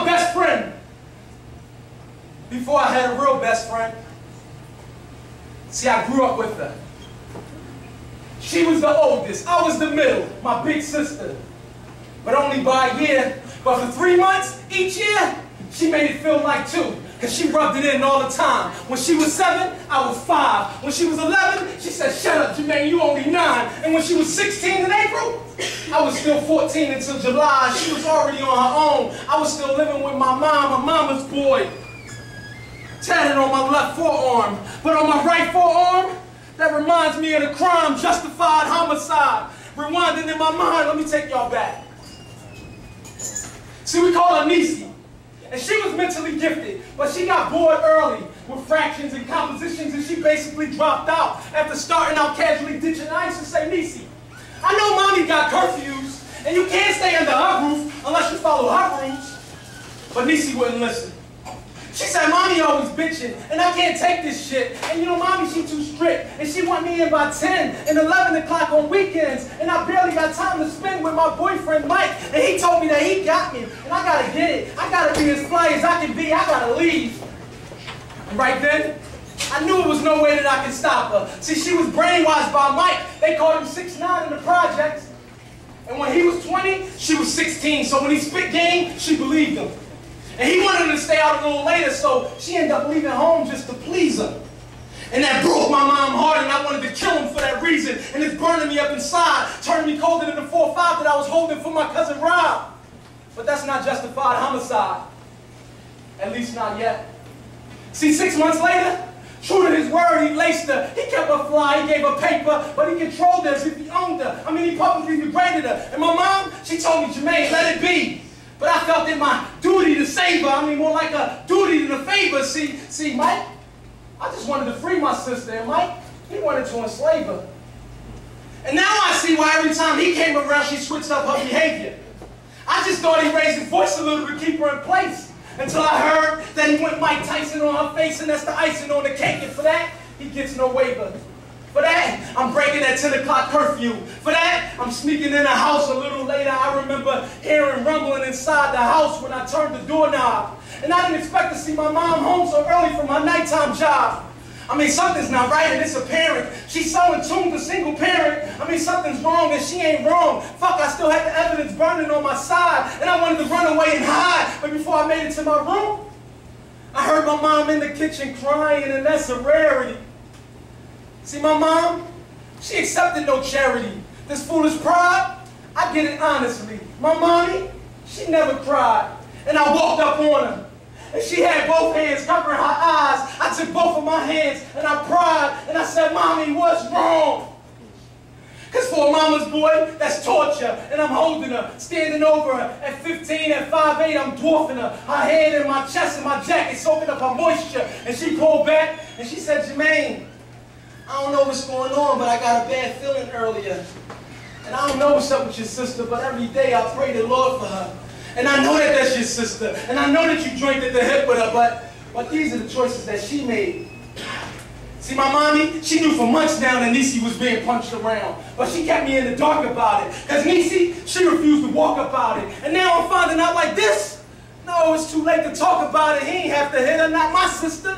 best friend. Before I had a real best friend. See, I grew up with her. She was the oldest. I was the middle, my big sister. But only by a year. But for 3 months each year, she made it feel like 2. Because she rubbed it in all the time. When she was 7, I was 5. When she was 11, she said, shut up, Jermaine, you only 9. And when she was 16 in April, I was still 14 until July. She was already on her own. I was still living with my mom, a mama's boy. Tatted on my left forearm. But on my right forearm, that reminds me of the crime, justified homicide. Rewinding in my mind, let me take y'all back. See, we call her Nisi. And she was mentally gifted, but she got bored early with fractions and compositions, and she basically dropped out after starting out casually ditching. I used to say, Nisi, I know mommy got curfews, and you can't stay under her roof unless you follow her rules. But Nisi wouldn't listen. She said, mommy always bitching, and I can't take this shit. And you know, mommy, she too strict, and she want me in by 10 and 11 o'clock on weekends, and I barely got time to spend with my boyfriend, Mike, and he told me that he got me, and I gotta get it. I gotta be as fly as I can be. I gotta leave. And right then, I knew it was no way that I could stop her. See, she was brainwashed by Mike. They called him 6'9" in the projects. And when he was 20, she was 16, so when he spit game, she believed him. And he wanted her to stay out a little later, so she ended up leaving home just to please him. And that broke my mom hard, and I wanted to kill him for that reason. And it's burning me up inside, turning me colder than the 4-5 that I was holding for my cousin Rob. But that's not justified homicide. At least not yet. See, 6 months later, true to his word, he laced her. He kept her fly, he gave her paper, but he controlled her as if he owned her. I mean, he publicly degraded her. And my mom, she told me, Jermaine, let it be. But I felt it my duty to save her. I mean, more like a duty than a favor. See, Mike, I just wanted to free my sister, and Mike, he wanted to enslave her. And now I see why every time he came around, she switched up her behavior. I just thought he raised his voice a little to keep her in place, until I heard that he went Mike Tyson on her face, and that's the icing on the cake. And for that, he gets no waiver. For that, I'm breaking that 10 o'clock curfew. For that, I'm sneaking in the house a little later. I remember hearing rumbling inside the house when I turned the doorknob. And I didn't expect to see my mom home so early from my nighttime job. I mean, something's not right and it's apparent. She's so in tune to single parent. I mean, something's wrong and she ain't wrong. Fuck, I still had the evidence burning on my side. And I wanted to run away and hide. But before I made it to my room, I heard my mom in the kitchen crying, and that's a rarity. See, my mom, she accepted no charity. This foolish pride, I get it honestly. My mommy, she never cried. And I walked up on her. And she had both hands covering her eyes. I took both of my hands and I cried. And I said, Mommy, what's wrong? Because for a mama's boy, that's torture. And I'm holding her, standing over her. At 15, at 5'8", I'm dwarfing her. Her head in my chest and my jacket soaking up her moisture. And she pulled back and she said, Jermaine, I don't know what's going on, but I got a bad feeling earlier. And I don't know what's up with your sister, but every day I pray to the Lord for her. And I know that that's your sister. And I know that you drank at the hip with her, but these are the choices that she made. See, my mommy, she knew for months now that Nisi was being punched around. But she kept me in the dark about it. Because Nisi, she refused to walk about it. And now I'm finding out like this. No, it's too late to talk about it. He ain't have to hit her, not my sister.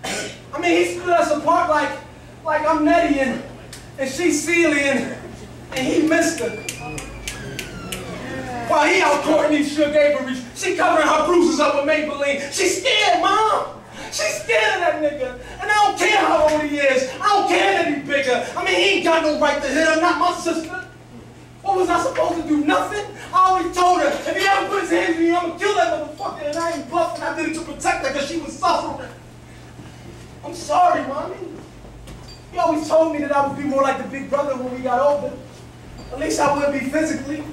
I mean, he split us apart like I'm Nettie and she's Celie and he missed her. While he out courting these Suge Avery, she covering her bruises up with Maybelline. She's scared, Mom. She's scared of that nigga. And I don't care how old he is. I don't care that he's bigger. I mean, he ain't got no right to hit her, not my sister. What was I supposed to do? Nothing? I always told her, if he ever puts his hands on me, I'm gonna kill that motherfucker. And I ain't bluffing. I did it to protect her because she was suffering. I'm sorry, Mommy. He always told me that I would be more like the big brother when we got older. At least I would be physically.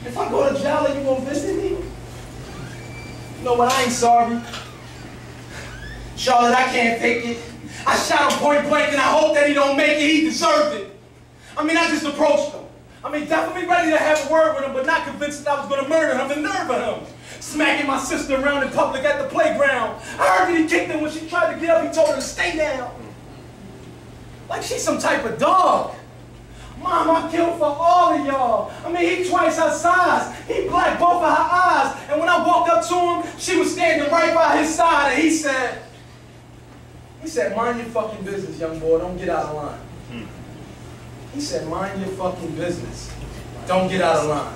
If I go to jail and you won't visit me, you know what, I ain't sorry. Charlotte, I can't take it. I shot him point blank and I hope that he don't make it. He deserved it. I mean, I just approached him. I mean, definitely ready to have a word with him, but not convinced that I was going to murder him. The nerve of him. Smacking my sister around in public at the playground. I heard that he kicked her when she tried to get up. He told her to stay down. Like she's some type of dog. Mom, I killed for all of y'all. I mean, he twice her size. He blacked both of her eyes. And when I walked up to standing right by his side, and he said, mind your fucking business, young boy, don't get out of line. He said, mind your fucking business, don't get out of line.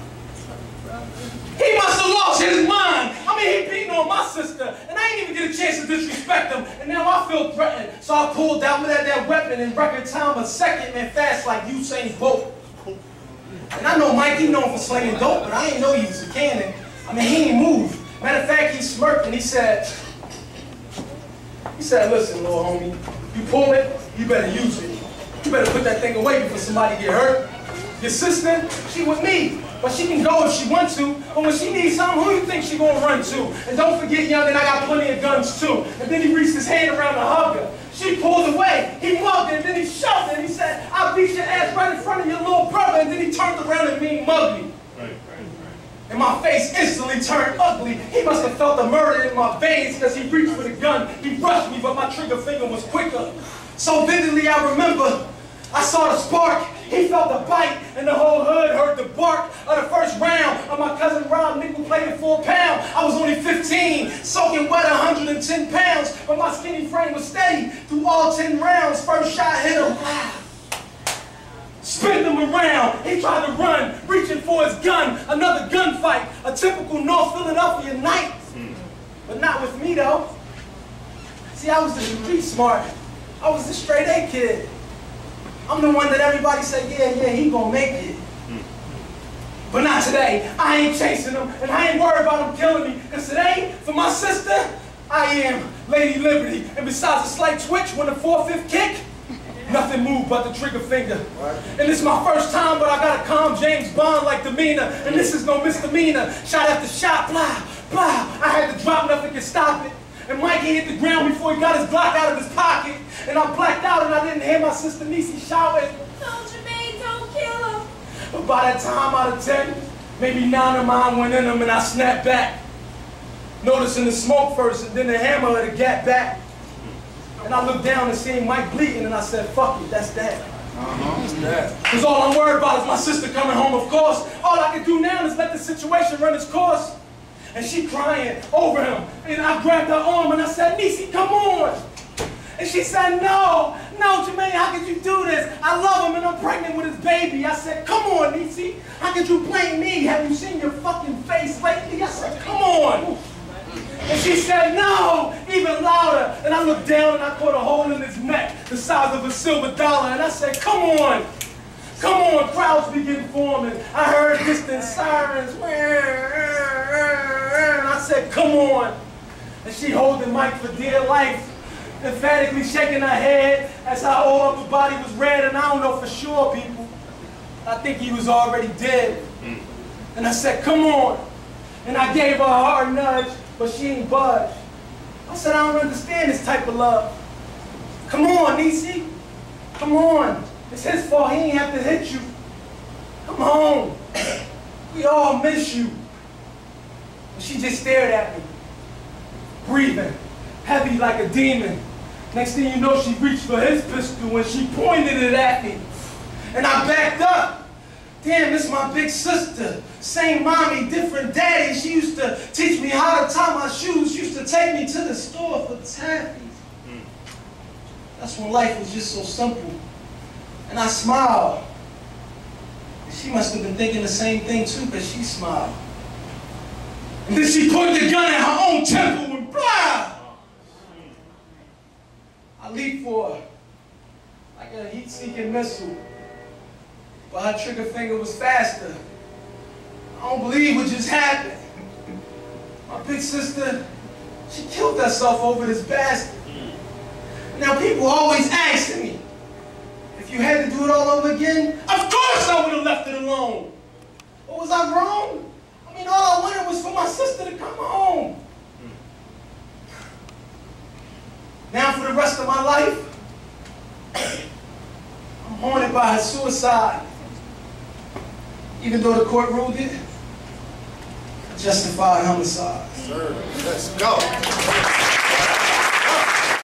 He must have lost his mind. I mean, he beating on my sister, and I ain't even get a chance to disrespect him, and now I feel threatened. So I pulled out that weapon in record time, a second and fast like Usain Bolt. And I know Mike, he known for slinging dope, but I ain't know he was a cannon. I mean, he ain't moved. Matter of fact, he smirked and he said, listen, little homie, you pull it, you better use it. You better put that thing away before somebody get hurt. Your sister, she with me, but she can go if she wants to. But when she needs something, who you think she gonna run to? And don't forget, youngin', I got plenty of guns too. And then he reached his hand around to hug her. She pulled away. He mugged her, and then he shoved her, and he said, I'll beat your ass right in front of your little brother. And then he turned around and mean mugged me. And my face instantly turned ugly. He must have felt the murder in my veins because he reached for the gun. He brushed me, but my trigger finger was quicker. So vividly I remember, I saw the spark. He felt the bite, and the whole hood heard the bark of the first round of my cousin Rob nickel-plated 4-pound. I was only 15, soaking wet 110 pounds, but my skinny frame was steady through all 10 rounds. First shot hit him. Spin him around. He tried to run, reaching for his gun. Another gunfight, a typical North Philadelphia night. But not with me, though. See, I was the street smart. I was the straight A kid. I'm the one that everybody say, yeah, he gonna make it. But not today. I ain't chasing him, and I ain't worried about him killing me. Because today, for my sister, I am Lady Liberty. And besides a slight twitch when the 4/5 kick, nothing moved but the trigger finger. And this is my first time, but I got a calm James Bond like demeanor. And this is no misdemeanor. Shot after shot, blah, blah. I had to drop, nothing could stop it. And Mikey hit the ground before he got his Glock out of his pocket. And I blacked out and I didn't hear my sister Niecy shouting, "No, Jermaine, don't kill him." But by that time out of 10, maybe 9 of mine went in him and I snapped back. Noticing the smoke first and then the hammer of the gap back. And I looked down and seen Mike bleeding and I said, fuck it, that's that. That's that. Because all I'm worried about is my sister coming home, of course. All I can do now is let the situation run its course. And she crying over him. And I grabbed her arm and I said, Niecy, come on. And she said, no, Jermaine, how could you do this? I love him and I'm pregnant with his baby. I said, come on, Niecy. How could you blame me? Have you seen your fucking face lately? I said, come on. And she said, no, even louder. And I looked down and I caught a hole in his neck, the size of a silver dollar. And I said, come on. Come on, crowds begin forming. I heard distant sirens. And I said, come on. And she holding Mike for dear life, emphatically shaking her head as her whole upper body was red. And I don't know for sure, people. I think he was already dead. And I said, come on. And I gave her a hard nudge, but she ain't budged. I said, I don't understand this type of love. Come on, Niecy. Come on. It's his fault. He ain't have to hit you. Come home. We all miss you. And she just stared at me, breathing, heavy like a demon. Next thing you know, she reached for his pistol and she pointed it at me. And I backed up. Damn, this is my big sister. Same mommy, different daddy. She used to teach me how to tie my shoes. She used to take me to the store for taffies. That's when life was just so simple. And I smiled. She must have been thinking the same thing too, because she smiled. And then she pointed the gun at her own temple and blah! I leaped for her like a heat-seeking missile. But her trigger finger was faster. I don't believe what just happened. My big sister, she killed herself over this bastard. Now people always asking me, if you had to do it all over again, of course I would have left it alone. But was I wrong? I mean, all I wanted was for my sister to come home. Now for the rest of my life, I'm haunted by her suicide. Even though the court ruled it justified homicide. Sir, let's go.